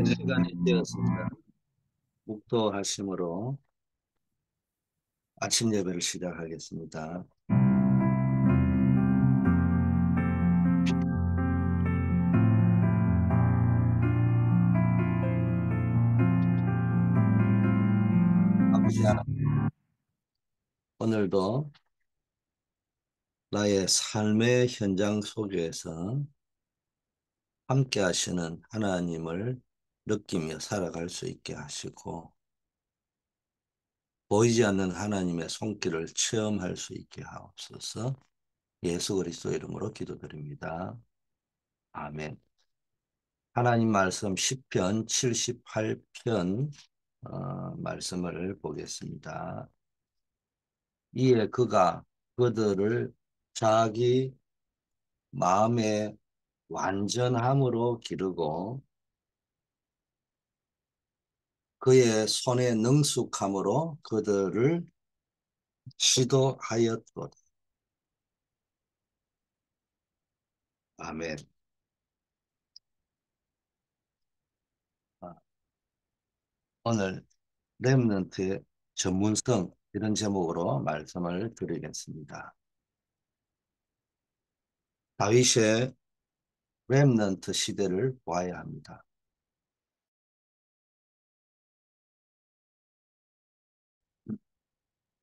시간이 되었습니다. 묵도하심으로 아침 예배를 시작하겠습니다. 아버지 하나님, 오늘도 나의 삶의 현장 속에서 함께 하시는 하나님을 느끼며 살아갈 수 있게 하시고 보이지 않는 하나님의 손길을 체험할 수 있게 하옵소서. 예수 그리스도 이름으로 기도드립니다. 아멘. 하나님 말씀 시편 78편 말씀을 보겠습니다. 이에 그가 그들을 자기 마음의 완전함으로 기르고 그의 손의 능숙함으로 그들을 지도하였도다. 아멘. 아, 오늘 렘넌트의 전문성 이런 제목으로 말씀을 드리겠습니다. 다윗의 렘넌트 시대를 보아야 합니다.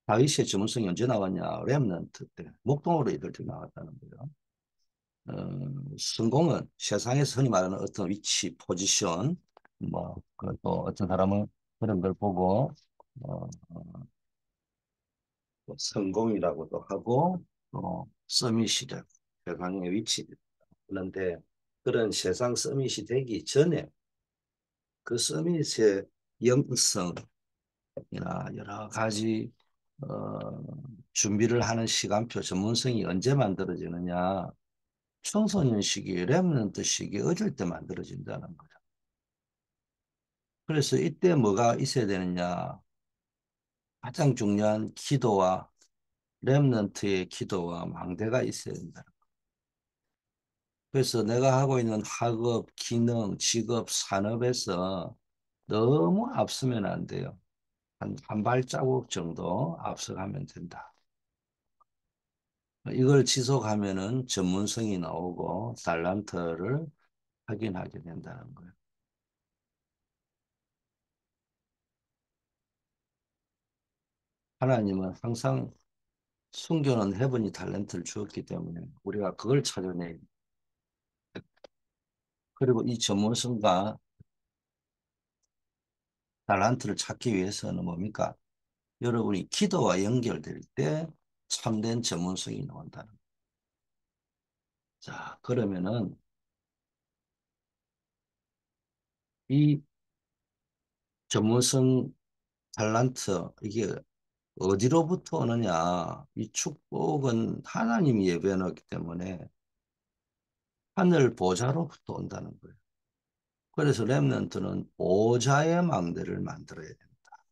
다윗의 전문성이 언제 나왔냐? 렘넌트 때 목동으로 이들 때 나왔다는 거예요. 성공은 세상에서 흔히 말하는 어떤 위치, 포지션, 또 어떤 사람은 그런 걸 보고, 뭐 성공이라고도 하고, 또 서밋이라고, 세상의 위치. 그런데 그런 세상 서밋이 되기 전에 그 서밋의 영성이나 여러 가지, 어, 준비를 하는 시간표, 전문성이 언제 만들어지느냐. 청소년 시기, 렘넌트 시기 어릴 때 만들어진다는 거죠. 그래서 이때 뭐가 있어야 되느냐. 가장 중요한 기도와 렘넌트의 기도와 망대가 있어야 된다. 그래서 내가 하고 있는 학업, 기능, 직업, 산업에서 너무 앞서면 안 돼요. 한 발자국 정도 앞서가면 된다. 이걸 지속하면은 전문성이 나오고 달란트를 확인하게 된다는 거예요. 하나님은 항상 숨겨놓은 해븐이 탤런트를 주었기 때문에 우리가 그걸 찾아내야 돼. 그리고 이 전문성과 탤런트를 찾기 위해서는 뭡니까? 여러분이 기도와 연결될 때 참된 전문성이 나온다는 거예요. 자, 그러면은 이 전문성 탤런트 이게 어디로부터 오느냐? 이 축복은 하나님이 예배해놨기 때문에 하늘 보좌로부터 온다는 거예요. 그래서 렘넌트는 보좌의 망대를 만들어야 됩니다.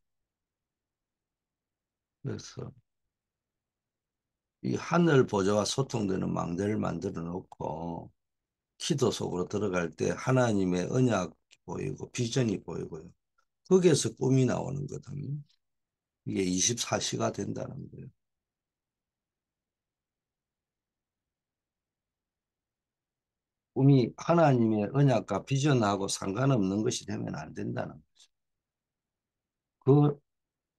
그래서 이 하늘 보좌와 소통되는 망대를 만들어 놓고 기도 속으로 들어갈 때 하나님의 언약이 보이고 비전이 보이고요. 거기에서 꿈이 나오는 거거든요. 이게 24시가 된다는 거예요. 꿈이 하나님의 언약과 비전하고 상관없는 것이 되면 안 된다는 거죠. 그,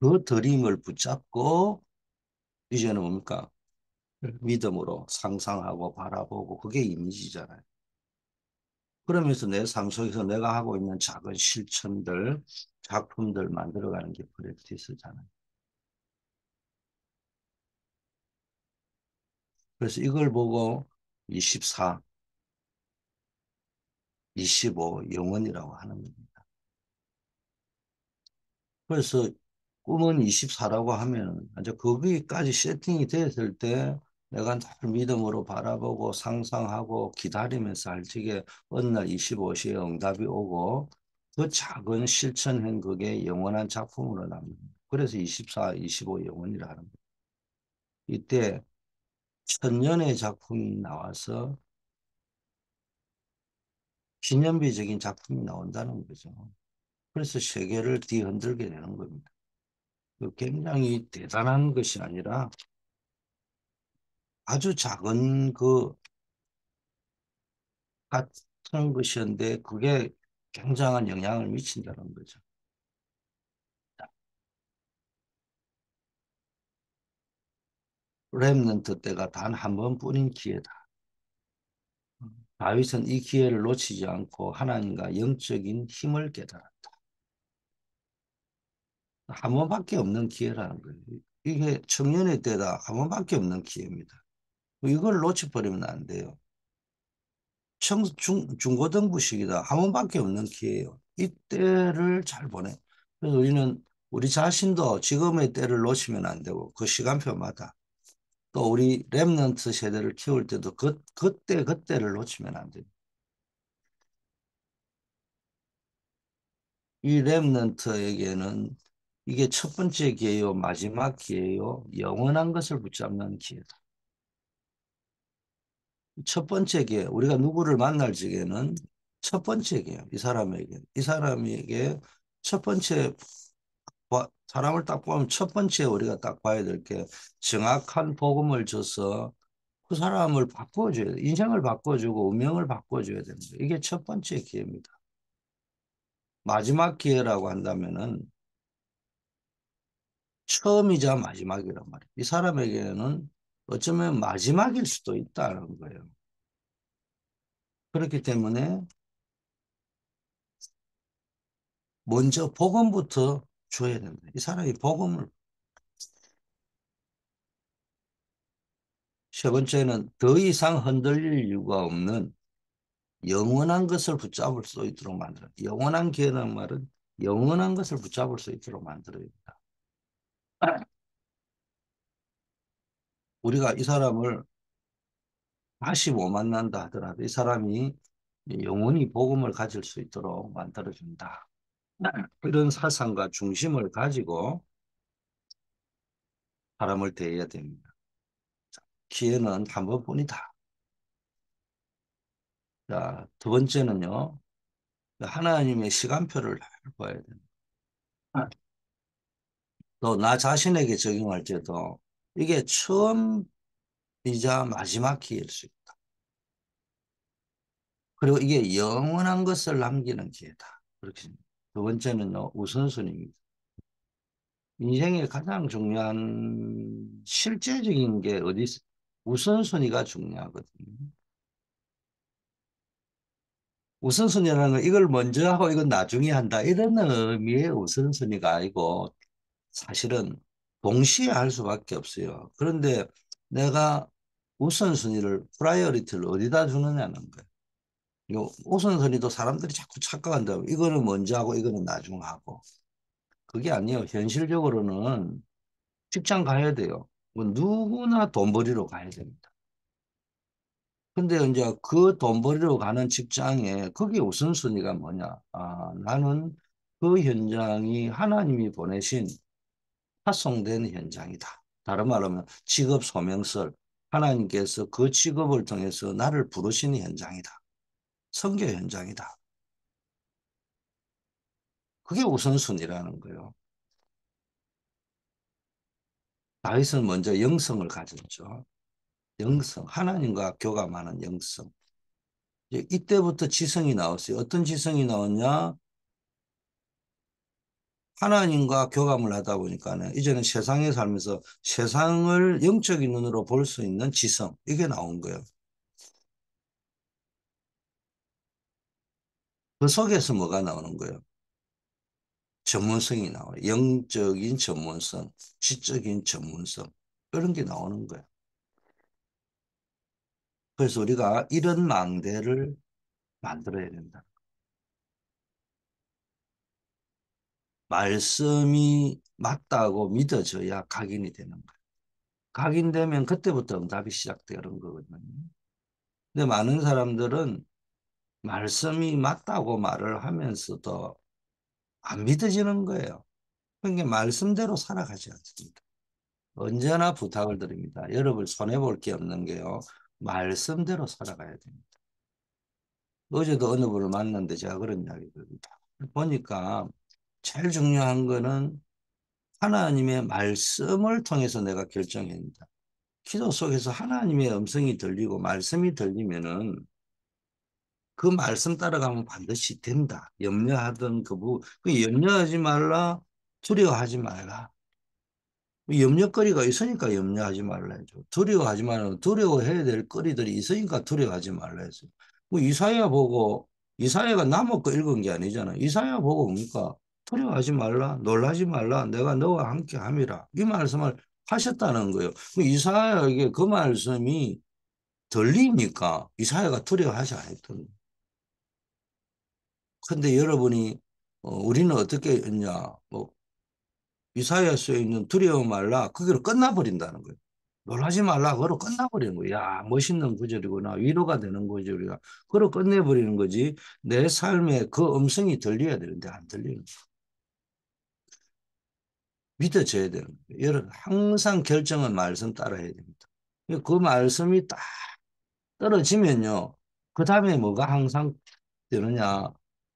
그 드림을 붙잡고 비전은 뭡니까? 믿음으로 상상하고 바라보고 그게 이미지잖아요. 그러면서 내 삶 속에서 내가 하고 있는 작은 실천들, 작품들 만들어가는 게 프랙티스잖아요. 그래서 이걸 보고 24, 25 영원이라고 하는 겁니다. 그래서 꿈은 24라고 하면 이제 거기까지 세팅이 됐을 때 내가 늘 믿음으로 바라보고 상상하고 기다리면서 할 적에 어느 날 25시에 응답이 오고 그 작은 실천 행복의 영원한 작품으로 남습니다. 그래서 24, 25 영원이라 하는 거예요. 이때 천년의 작품이 나와서 기념비적인 작품이 나온다는 거죠. 그래서 세계를 뒤흔들게 되는 겁니다. 그 굉장히 대단한 것이 아니라 아주 작은 그 같은 것이었는데 그게 굉장한 영향을 미친다는 거죠. 렘넌트 때가 단 한 번뿐인 기회다. 다윗은 이 기회를 놓치지 않고 하나님과 영적인 힘을 깨달았다. 한 번밖에 없는 기회라는 거예요. 이게 청년의 때다 한 번밖에 없는 기회입니다. 이걸 놓쳐버리면 안 돼요. 중고등부 시기다 한 번밖에 없는 기회예요. 이때를 잘 보내. 그래서 우리는 우리 자신도 지금의 때를 놓치면 안 되고 그 시간표마다 또 우리 랩넌트 세대를 키울 때도 그때를 놓치면 안 돼요. 이 랩넌트에게는 이게 첫 번째 기회요, 마지막 기회요, 영원한 것을 붙잡는 기회다. 첫 번째 기회, 우리가 누구를 만날 적에는 첫 번째 기회, 이 사람에게 첫 번째, 사람을 딱 보면 첫 번째 우리가 딱 봐야 될 게 정확한 복음을 줘서 그 사람을 바꿔줘야 돼. 인생을 바꿔주고 운명을 바꿔줘야 되는 거예요. 이게 첫 번째 기회입니다. 마지막 기회라고 한다면은 처음이자 마지막이란 말이에요. 이 사람에게는 어쩌면 마지막일 수도 있다는 거예요. 그렇기 때문에 먼저 복음부터 줘야 된다. 이 사람이 복음을. 세 번째는 더 이상 흔들릴 이유가 없는 영원한 것을 붙잡을 수 있도록 만들어. 영원한 기회라는 말은 영원한 것을 붙잡을 수 있도록 만들어야 된다. 우리가 이 사람을 다시 못 만난다 하더라도 이 사람이 영원히 복음을 가질 수 있도록 만들어준다. 이런 사상과 중심을 가지고 사람을 대해야 됩니다. 기회는 한 번뿐이다. 자, 두 번째는요. 하나님의 시간표를 봐야 됩니다. 또 나 자신에게 적용할 때도 이게 처음이자 마지막 기회일 수 있다. 그리고 이게 영원한 것을 남기는 기회다. 그렇게 생각합니다. 두 번째는요. 우선순위입니다. 인생의 가장 중요한 실제적인 게 어디 있어? 우선순위가 중요하거든요. 우선순위라는 건 이걸 먼저 하고 이건 나중에 한다. 이런 의미의 우선순위가 아니고 사실은 동시에 할 수밖에 없어요. 그런데 내가 우선순위를, 프라이어리티를 어디다 주느냐는 거예요. 이 우선순위도 사람들이 자꾸 착각한다고. 이거는 먼저 하고 이거는 나중에 하고. 그게 아니에요. 현실적으로는 직장 가야 돼요. 뭐 누구나 돈 벌이러 가야 됩니다. 근데 이제 그 돈 벌이러 가는 직장에 그게 우선순위가 뭐냐? 아, 나는 그 현장이 하나님이 보내신 파송된 현장이다. 다른 말하면 직업 소명설. 하나님께서 그 직업을 통해서 나를 부르시는 현장이다. 선교 현장이다. 그게 우선순위라는 거예요. 다윗은 먼저 영성을 가졌죠. 영성, 하나님과 교감하는 영성. 이제 이때부터 지성이 나왔어요. 어떤 지성이 나왔냐? 하나님과 교감을 하다 보니까는 이제는 세상에 살면서 세상을 영적인 눈으로 볼 수 있는 지성, 이게 나온 거예요. 그 속에서 뭐가 나오는 거예요? 전문성이 나와요. 영적인 전문성, 지적인 전문성, 이런 게 나오는 거예요. 그래서 우리가 이런 망대를 만들어야 된다. 말씀이 맞다고 믿어져야 각인이 되는 거예요. 각인되면 그때부터 응답이 시작되는 거거든요. 근데 많은 사람들은 말씀이 맞다고 말을 하면서도 안 믿어지는 거예요. 그러니까 말씀대로 살아가지 않습니다. 언제나 부탁을 드립니다. 여러분 손해볼 게 없는 게요. 말씀대로 살아가야 됩니다. 어제도 어느 분을 만났는데 제가 그런 이야기를 보니까 제일 중요한 거는 하나님의 말씀을 통해서 내가 결정해야 된다. 기도 속에서 하나님의 음성이 들리고 말씀이 들리면은 그 말씀 따라가면 반드시 된다. 염려하던 그 염려하지 말라, 두려워하지 말라. 염려거리가 있으니까 염려하지 말라 해줘. 두려워하지 말라. 두려워해야 될 거리들이 있으니까 두려워하지 말라 했어. 뭐 이사야 보고 이사야가 남의 거 읽은 게 아니잖아. 이사야 보고 뭡니까? 두려워하지 말라, 놀라지 말라, 내가 너와 함께 함이라. 이 말씀을 하셨다는 거예요. 그 이사야에게 그 말씀이 들리니까 이사야가 두려워하지 않았던 거예요. 근데 여러분이 우리는 어떻게 했냐? 뭐 이사야서에 있는 두려워 말라 그거로 끝나버린다는 거예요. 놀라지 말라 그거로 끝나버리는 거예요. 야 멋있는 구절이구나 위로가 되는 구절이야. 그거로 끝내버리는 거지. 내 삶에 그 음성이 들려야 되는데 안 들리는 거예요. 믿어져야 되는 거예요. 여러분 항상 결정은 말씀 따라야 됩니다. 그 말씀이 딱 떨어지면요. 그 다음에 뭐가 항상 되느냐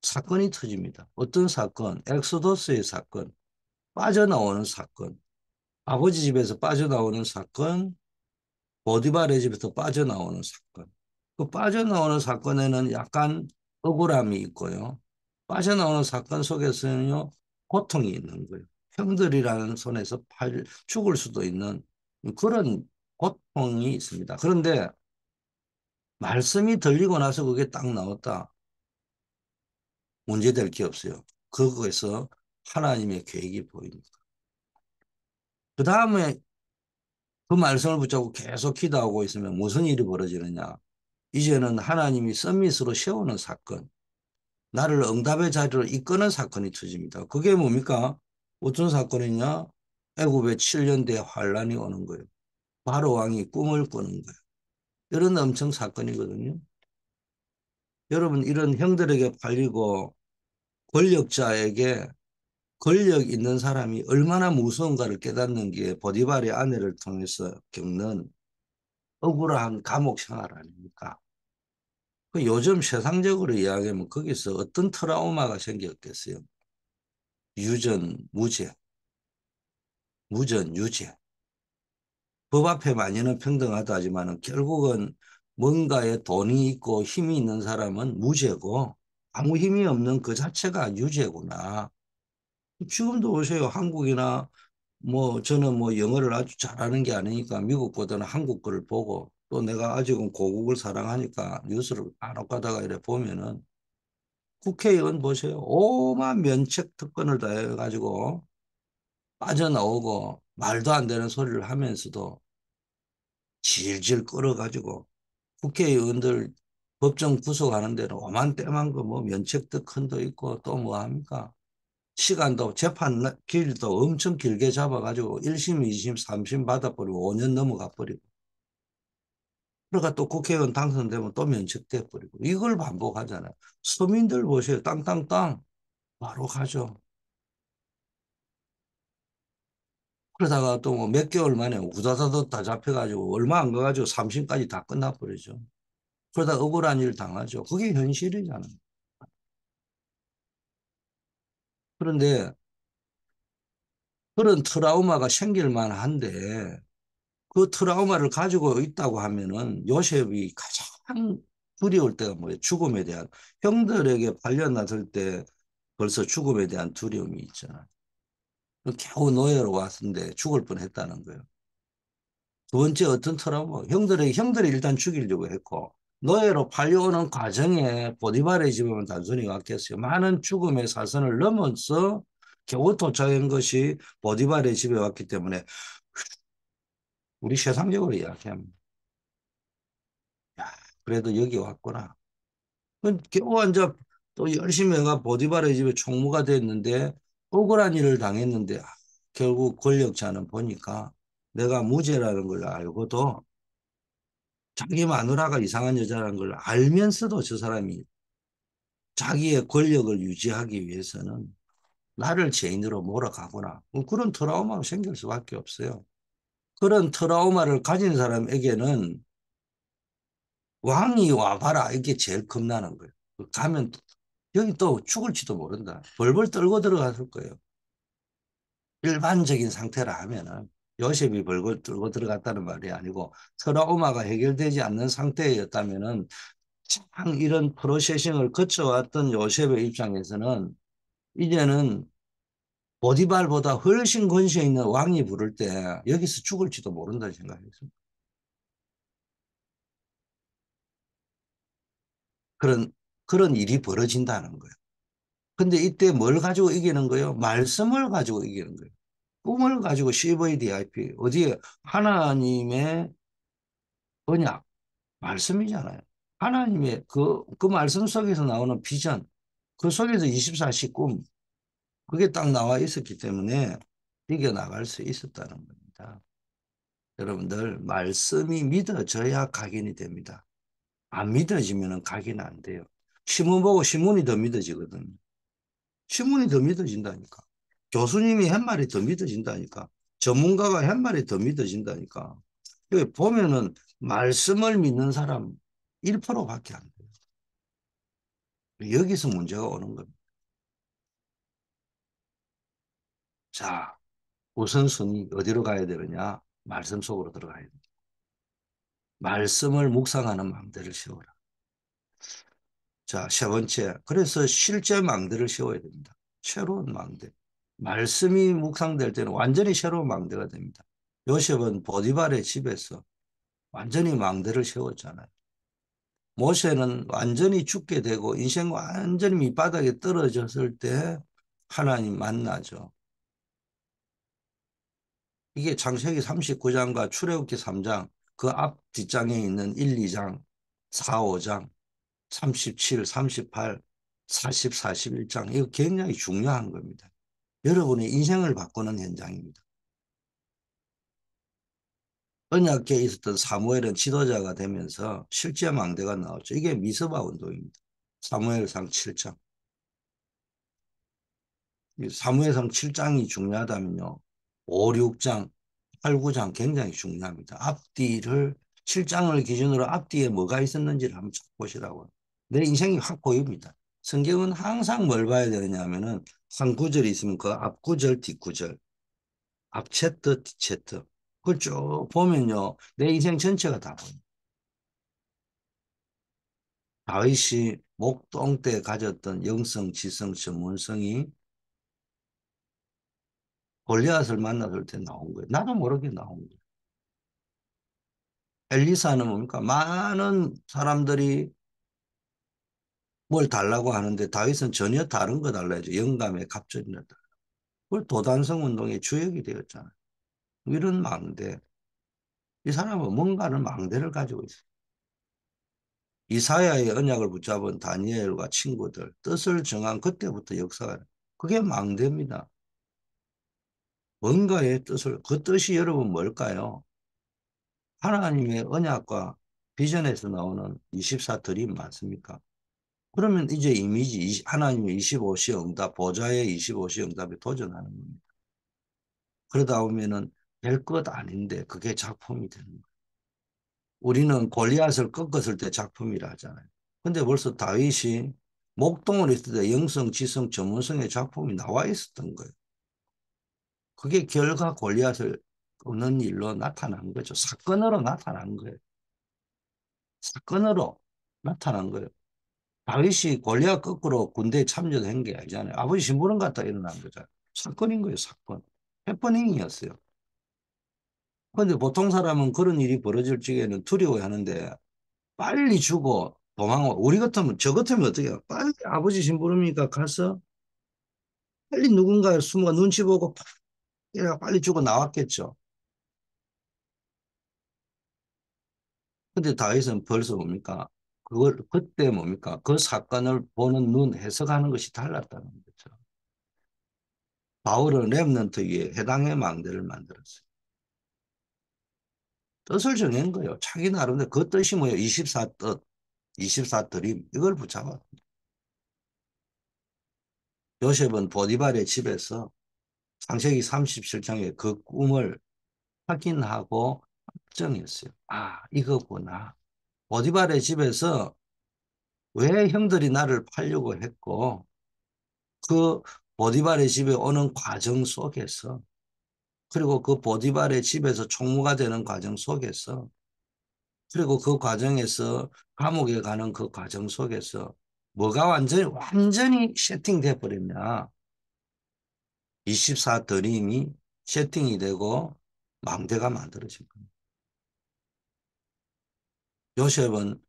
사건이 터집니다. 어떤 사건? 엑소더스의 사건. 빠져나오는 사건, 아버지 집에서 빠져나오는 사건, 보디발의 집에서 빠져나오는 사건. 그 빠져나오는 사건에는 약간 억울함이 있고요. 빠져나오는 사건 속에서는요, 고통이 있는 거예요. 형들이라는 손에서 죽을 수도 있는 그런 고통이 있습니다. 그런데 말씀이 들리고 나서 그게 딱 나왔다. 문제될 게 없어요. 그거에서 하나님의 계획이 보입니다. 그 다음에 그 말씀을 붙잡고 계속 기도하고 있으면 무슨 일이 벌어지느냐. 이제는 하나님이 썸밋으로 세우는 사건, 나를 응답의 자리로 이끄는 사건이 터집니다. 그게 뭡니까? 어떤 사건이냐? 애굽의 7년대 환란이 오는 거예요. 바로 왕이 꿈을 꾸는 거예요. 이런 엄청 사건이거든요. 여러분 이런 형들에게 팔리고 권력자에게 권력 있는 사람이 얼마나 무서운가를 깨닫는 게 보디발의 아내를 통해서 겪는 억울한 감옥 생활 아닙니까? 그 요즘 세상적으로 이야기하면 거기서 어떤 트라우마가 생겼겠어요? 유전, 무죄, 무전, 유죄. 법 앞에 마녀는 평등하다 하지만 결국은 뭔가에 돈이 있고 힘이 있는 사람은 무죄고 아무 힘이 없는 그 자체가 유죄구나. 지금도 보세요. 한국이나 뭐 저는 뭐 영어를 아주 잘하는 게 아니니까 미국보다는 한국 거를 보고 또 내가 아직은 고국을 사랑하니까 뉴스를 간혹 가다가 이래 보면은 국회의원 보세요. 오만 면책 특권을 다 해가지고 빠져나오고 말도 안 되는 소리를 하면서도 질질 끌어가지고 국회의원들 법정 구속하는 데는 오만 때만 거 뭐 면책 특권도 있고 또 뭐 합니까? 시간도 재판 길도 엄청 길게 잡아가지고 1심, 2심, 3심 받아버리고 5년 넘어가 버리고 그러니까 또 국회의원 당선되면 또 면책돼 버리고 이걸 반복하잖아요. 서민들 보세요. 땅땅땅 바로 가죠. 그러다가 또 뭐 몇 개월 만에 우다다다 다 잡혀가지고 얼마 안 가가지고 3심까지 다 끝나버리죠. 그러다 억울한 일 당하죠. 그게 현실이잖아요. 그런데 그런 트라우마가 생길 만한데 그 트라우마를 가지고 있다고 하면은 요셉이 가장 두려울 때가 뭐예요? 죽음에 대한 형들에게 팔려났을 때 벌써 죽음에 대한 두려움이 있잖아요. 겨우 노예로 왔는데 죽을 뻔했다는 거예요. 두 번째 어떤 트라우마? 형들이 일단 죽이려고 했고 노예로 팔려오는 과정에 보디발의 집에만 단순히 왔겠어요. 많은 죽음의 사선을 넘어서 겨우 도착한 것이 보디발의 집에 왔기 때문에 우리 세상적으로 이야기하면 야, 그래도 여기 왔구나. 겨우 앉아 또 열심히 해가 보디발의 집에 총무가 됐는데 억울한 일을 당했는데 결국 권력자는 보니까 내가 무죄라는 걸 알고도 자기 마누라가 이상한 여자라는 걸 알면서도 저 사람이 자기의 권력을 유지하기 위해서는 나를 죄인으로 몰아가구나. 뭐 그런 트라우마가 생길 수밖에 없어요. 그런 트라우마를 가진 사람에게는 왕이 와봐라 이게 제일 겁나는 거예요. 가면 여기 또 죽을지도 모른다. 벌벌 떨고 들어갔을 거예요. 일반적인 상태라 하면은 요셉이 벌벌 떨고 들어갔다는 말이 아니고 트라우마가 해결되지 않는 상태였다면은 참 이런 프로세싱을 거쳐왔던 요셉의 입장에서는 이제는 보디발보다 훨씬 권세 있는 왕이 부를 때 여기서 죽을지도 모른다 생각했습니다. 그런 그런 일이 벌어진다는 거예요. 근데 이때 뭘 가지고 이기는 거예요? 말씀을 가지고 이기는 거예요. 꿈을 가지고 CVDIP 어디에 하나님의 언약 말씀이잖아요. 하나님의 그 말씀 속에서 나오는 비전 그 속에서 24시 꿈 그게 딱 나와 있었기 때문에 이겨나갈 수 있었다는 겁니다. 여러분들 말씀이 믿어져야 각인이 됩니다. 안 믿어지면 각인은 안 돼요. 신문 보고 신문이 더 믿어지거든요. 신문이 더 믿어진다니까. 교수님이 한 말이 더 믿어진다니까. 전문가가 한 말이 더 믿어진다니까. 여기 보면은 말씀을 믿는 사람 1%밖에 안 돼요. 여기서 문제가 오는 겁니다. 자, 우선순위 어디로 가야 되느냐? 말씀 속으로 들어가야 됩니다. 말씀을 묵상하는 망대를 세워라. 자, 세 번째. 그래서 실제 망대를 세워야 됩니다. 새로운 망대. 말씀이 묵상될 때는 완전히 새로운 망대가 됩니다. 요셉은 보디발의 집에서 완전히 망대를 세웠잖아요. 모세는 완전히 죽게 되고 인생 완전히 밑바닥에 떨어졌을 때 하나님 만나죠. 이게 창세기 39장과 출애굽기 3장 그 앞 뒷장에 있는 1, 2장, 4, 5장, 37, 38, 40, 41장 이거 굉장히 중요한 겁니다. 여러분의 인생을 바꾸는 현장입니다. 언약궤에 있었던 사무엘은 지도자가 되면서 실제 망대가 나왔죠. 이게 미스바 운동입니다. 사무엘상 7장. 사무엘상 7장이 중요하다면요. 5, 6장, 8, 9장 굉장히 중요합니다. 앞뒤를 7장을 기준으로 앞뒤에 뭐가 있었는지를 한번 쭉 보시라고요. 내 인생이 확 보입니다. 성경은 항상 뭘 봐야 되느냐 하면은 한 구절이 있으면 그 앞 구절, 뒷 구절, 앞 챕터, 뒷 챕터. 그걸 쭉 보면요. 내 인생 전체가 다 보입니다. 다윗이 목동 때 가졌던 영성, 지성, 전문성이 골리앗을 만났을 때 나온 거예요. 나도 모르게 나온 거예요. 엘리사는 뭡니까? 많은 사람들이 뭘 달라고 하는데 다윗은 전혀 다른 거 달라야죠. 영감의 갑절이나 달라. 그걸 도단성 운동의 주역이 되었잖아요. 이런 망대. 이 사람은 뭔가를 망대를 가지고 있어요. 이사야의 언약을 붙잡은 다니엘과 친구들 뜻을 정한 그때부터 역사가 그게 망대입니다. 뭔가의 뜻을 그 뜻이 여러분 뭘까요? 하나님의 언약과 비전에서 나오는 24 드림 맞습니까? 그러면 이제 이미지 하나님의 25시 응답 보좌의 25시 응답에 도전하는 겁니다. 그러다 보면은 될 것 아닌데 그게 작품이 되는 거예요. 우리는 골리앗을 꺾었을 때 작품이라 하잖아요. 근데 벌써 다윗이 목동을 했을 때 영성, 지성, 전문성의 작품이 나와 있었던 거예요. 그게 결과 골리앗을 꺾는 일로 나타난 거죠. 사건으로 나타난 거예요. 사건으로 나타난 거예요. 다윗이 골리앗 거꾸로 군대에 참전한 게 아니잖아요. 아버지 심부름 갔다 일어난 거잖아요. 사건인 거예요, 사건. 해퍼닝이었어요. 그런데 보통 사람은 그런 일이 벌어질 적에는 두려워하는데 빨리 주고 도망와. 우리 같으면 저 같으면 어떻게 해요? 빨리 아버지 심부름이니까 가서 빨리 누군가 숨어 눈치 보고 빨리 주고 나왔겠죠. 근데 다윗은 벌써 뭡니까? 그걸 그때 뭡니까? 그 사건을 보는 눈 해석하는 것이 달랐다는 거죠. 바울은 렘넌트 위에 해당의 망대를 만들었어요. 뜻을 정한 거예요. 자기 나름대로 그 뜻이 뭐예요? 24뜻, 24드림 이걸 붙잡아. 요셉은 보디발의 집에서 창세기 37장에 그 꿈을 확인하고 확정했어요. 아, 이거구나. 보디발의 집에서 왜 형들이 나를 팔려고 했고, 그 보디발의 집에 오는 과정 속에서, 그리고 그 보디발의 집에서 총무가 되는 과정 속에서, 그리고 그 과정에서 감옥에 가는 그 과정 속에서 뭐가 완전히 세팅돼 버렸냐. 24 드림이 세팅이 되고 망대가 만들어진 겁니다. 요셉은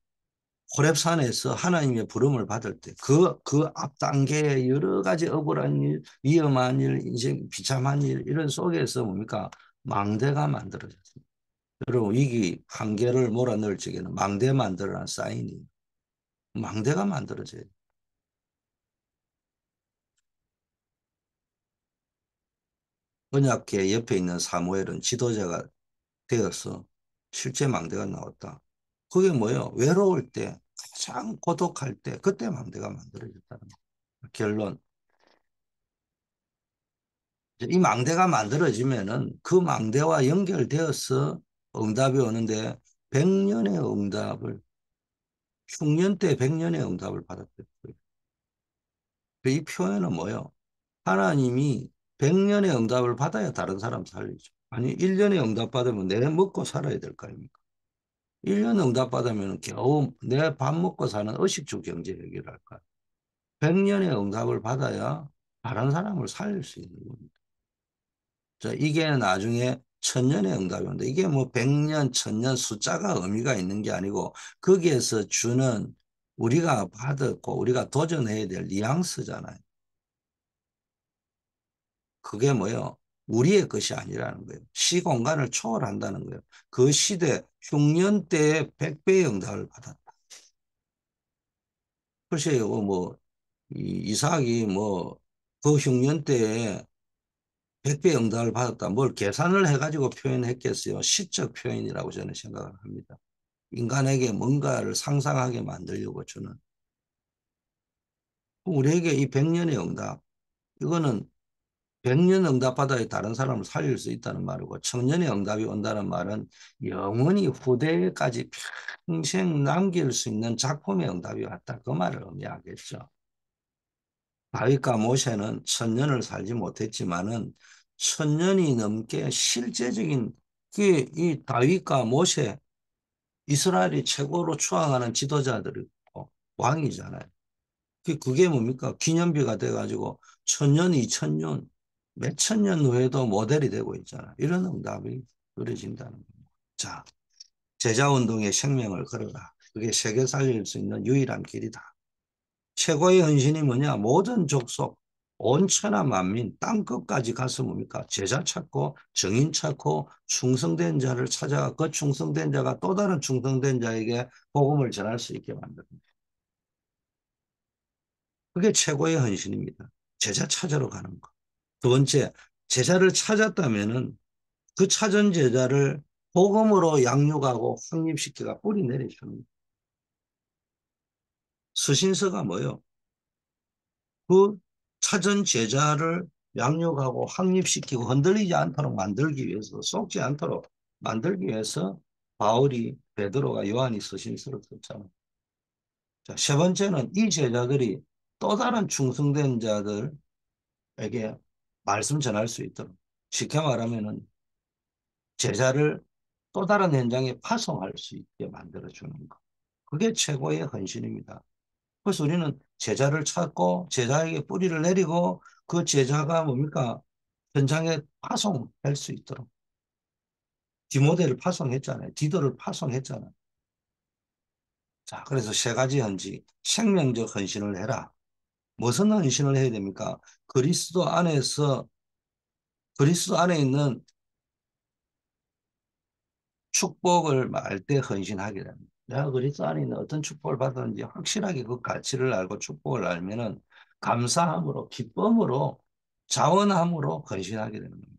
호렙산에서 하나님의 부름을 받을 때 그 앞 단계의 여러 가지 억울한 일, 위험한 일, 인생 비참한 일 이런 속에서 뭡니까? 망대가 만들어졌습니다. 여러분 위기 한계를 몰아넣을 적에는 망대 만들어라는 사인이 망대가 만들어져요. 언약궤 옆에 있는 사무엘은 지도자가 되어서 실제 망대가 나왔다. 그게 뭐예요? 외로울 때 가장 고독할 때 그때 망대가 만들어졌다는 거예요. 결론. 이 망대가 만들어지면은 그 망대와 연결되어서 응답이 오는데 100년의 응답을, 흉년 때 100년의 응답을 받았대요. 이 표현은 뭐예요? 하나님이 100년의 응답을 받아야 다른 사람 살리죠. 아니, 1년의 응답 받으면 내 먹고 살아야 될 거 아닙니까? 1년 응답 받으면 겨우 내 밥 먹고 사는 의식주 경제 해결할까? 100년의 응답을 받아야 다른 사람을 살릴 수 있는 겁니다. 자, 이게 나중에 천년의 응답인데 이게 뭐 100년, 천년 숫자가 의미가 있는 게 아니고 거기에서 주는 우리가 받았고 우리가 도전해야 될 뉘앙스잖아요. 그게 뭐예요? 우리의 것이 아니라는 거예요. 시공간을 초월한다는 거예요. 그 시대 흉년 때에 100배의 응답을 받았다. 글쎄요, 뭐 이삭이 뭐 그 흉년 때에 100배 응답을 받았다. 뭘 계산을 해가지고 표현했겠어요. 시적 표현이라고 저는 생각을 합니다. 인간에게 뭔가를 상상하게 만들려고 주는. 우리에게 이 100년의 응답, 이거는 100년 응답 받아야 다른 사람을 살릴 수 있다는 말이고, 천년의 응답이 온다는 말은 영원히 후대까지 평생 남길 수 있는 작품의 응답이 왔다. 그 말을 의미하겠죠. 다윗과 모세는 천년을 살지 못했지만은 천년이 넘게 실제적인 이 다윗과 모세 이스라엘이 최고로 추앙하는 지도자들이고 왕이잖아요. 그게 뭡니까? 기념비가 돼가지고 천년, 이천년, 몇천 년 후에도 모델이 되고 있잖아요. 이런 응답이 그려진다는 겁니다. 자, 제자운동에 생명을 걸어라. 그게 세계 살릴 수 있는 유일한 길이다. 최고의 헌신이 뭐냐? 모든 족속, 온 천하 만민, 땅끝까지 가서 뭡니까? 제자 찾고 정인 찾고 충성된 자를 찾아가 그 충성된 자가 또 다른 충성된 자에게 복음을 전할 수 있게 만듭니다. 그게 최고의 헌신입니다. 제자 찾으러 가는 거. 두 번째, 제자를 찾았다면은 그 찾은 제자를 복음으로 양육하고 확립시키가 뿌리 내리주는 서신서가 뭐예요? 그 찾은 제자를 양육하고 확립시키고 흔들리지 않도록 만들기 위해서 속지 않도록 만들기 위해서 바울이 베드로가 요한이 서신서를 썼잖아요. 자, 세 번째는 이 제자들이 또 다른 충성된 자들에게 말씀 전할 수 있도록 쉽게 말하면은 제자를 또 다른 현장에 파송할 수 있게 만들어주는 것. 그게 최고의 헌신입니다. 그래서 우리는 제자를 찾고 제자에게 뿌리를 내리고 그 제자가 뭡니까? 현장에 파송할 수 있도록. 디모데를 파송했잖아요. 디도를 파송했잖아요. 자, 그래서 세 가지 헌지. 생명적 헌신을 해라. 무슨 헌신을 해야 됩니까? 그리스도 안에 있는 축복을 말 때 헌신하게 됩니다. 내가 그리스도 안에 있는 어떤 축복을 받았는지 확실하게 그 가치를 알고 축복을 알면은 감사함으로, 기쁨으로, 자원함으로 헌신하게 되는 겁니다.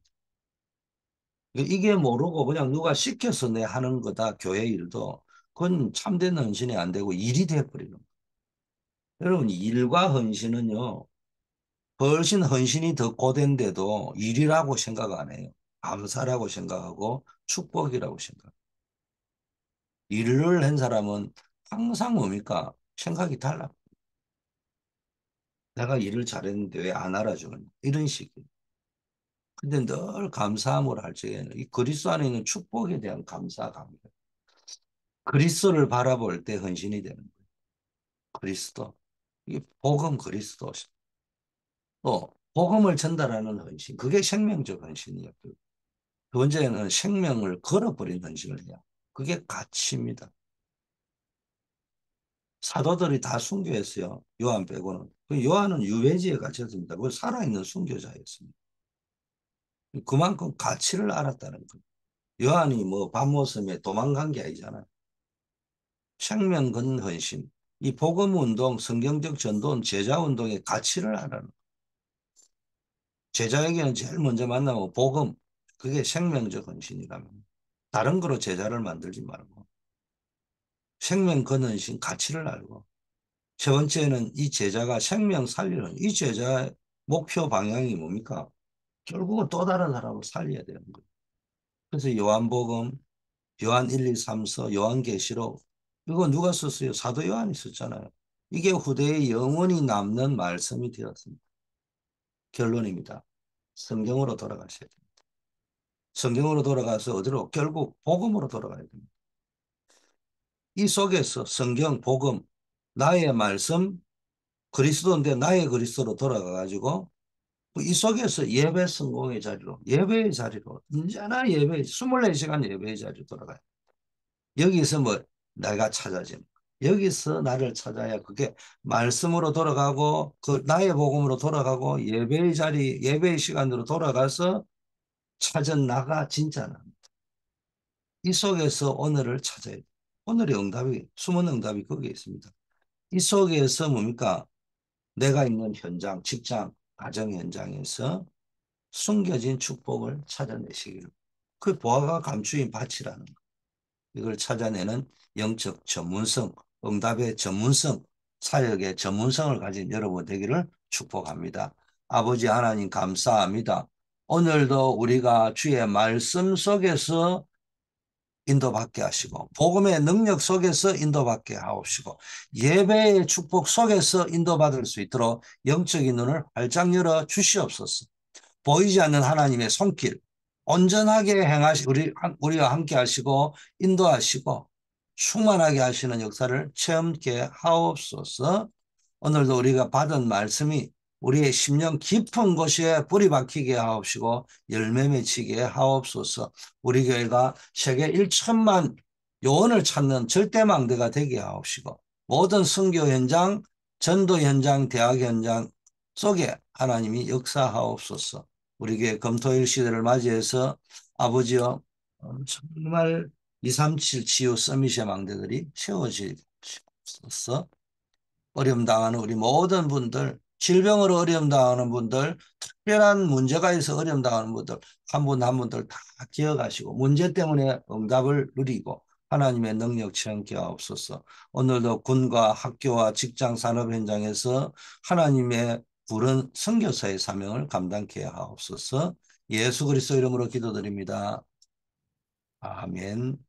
이게 모르고 그냥 누가 시켜서 내 하는 거다, 교회 일도. 그건 참된 헌신이 안 되고 일이 돼버리는 거예요. 여러분, 일과 헌신은요, 훨씬 헌신이 더 고된데도 일이라고 생각 안 해요. 감사라고 생각하고 축복이라고 생각해요. 일을 한 사람은 항상 뭡니까? 생각이 달라. 내가 일을 잘했는데 왜 안 알아주는 이런 식이에요. 근데 늘 감사함을 할 적에는 이 그리스도 안에 있는 축복에 대한 감사감. 그리스도를 바라볼 때 헌신이 되는 거예요. 그리스도. 이 복음 그리스도. 또 복음을 전달하는 헌신. 그게 생명적 헌신이에요. 두 번째는 생명을 걸어버린 헌신을 해요. 그게 가치입니다. 사도들이 다 순교했어요. 요한 빼고는. 그 요한은 유배지에 갇혔습니다. 그 살아있는 순교자였습니다. 그만큼 가치를 알았다는 거예요. 요한이 뭐 밤모섬에 도망간 게 아니잖아요. 생명 건 헌신. 이 복음 운동, 성경적 전도는 제자 운동의 가치를 알아는 제자에게는 제일 먼저 만나면 복음. 그게 생명적 헌신이라면. 다른 거로 제자를 만들지 말고 생명 건 헌신 가치를 알고 세 번째는 이 제자가 생명 살리는 이 제자의 목표 방향이 뭡니까? 결국은 또 다른 사람을 살려야 되는 거예요. 그래서 요한복음, 요한 1, 2, 3서, 요한계시록 이거 누가 썼어요? 사도 요한이 썼잖아요. 이게 후대에 영원히 남는 말씀이 되었습니다. 결론입니다. 성경으로 돌아가셔야 됩니다. 성경으로 돌아가서 어디로? 결국 복음으로 돌아가야 됩니다. 이 속에서 성경, 복음, 나의 말씀, 그리스도인데 나의 그리스도로 돌아가가지고 이 속에서 예배 성공의 자리로, 예배의 자리로, 언제나 예배, 24시간 예배의 자리로 돌아가요. 여기서 뭐 내가 찾아지는 여기서 나를 찾아야 그게 말씀으로 돌아가고 그 나의 복음으로 돌아가고 예배의 자리, 예배의 시간으로 돌아가서 찾은 나가 진짜 나. 이 속에서 오늘을 찾아야 돼. 오늘의 응답이, 숨은 응답이 거기에 있습니다. 이 속에서 뭡니까? 내가 있는 현장, 직장, 가정 현장에서 숨겨진 축복을 찾아내시기를. 그 보아가 감추인 밭이라는 거. 이걸 찾아내는 영적 전문성, 응답의 전문성, 사역의 전문성을 가진 여러분 되기를 축복합니다. 아버지 하나님 감사합니다. 오늘도 우리가 주의 말씀 속에서 인도받게 하시고 복음의 능력 속에서 인도받게 하옵시고 예배의 축복 속에서 인도받을 수 있도록 영적인 눈을 활짝 열어 주시옵소서. 보이지 않는 하나님의 손길 온전하게 우리와 함께 하시고 인도하시고 충만하게 하시는 역사를 체험케 하옵소서. 오늘도 우리가 받은 말씀이 우리의 심령 깊은 곳에 뿌리 박히게 하옵시고 열매 맺히게 하옵소서. 우리 교회가 세계 1천만 요원을 찾는 절대망대가 되게 하옵시고 모든 선교 현장, 전도 현장, 대학 현장 속에 하나님이 역사하옵소서. 우리 교회 금토일 시대를 맞이해서 아버지여 정말 237 치유 서밋의 망대들이 세워지옵소서. 어려움 당하는 우리 모든 분들, 질병으로 어려움 당하는 분들, 특별한 문제가 있어 어려움 당하는 분들, 한 분 한 분들 다 기억하시고 문제 때문에 응답을 누리고 하나님의 능력 체험케 하옵소서. 오늘도 군과 학교와 직장 산업 현장에서 하나님의 부른 선교사의 사명을 감당케 하옵소서. 예수 그리스도 이름으로 기도드립니다. 아멘.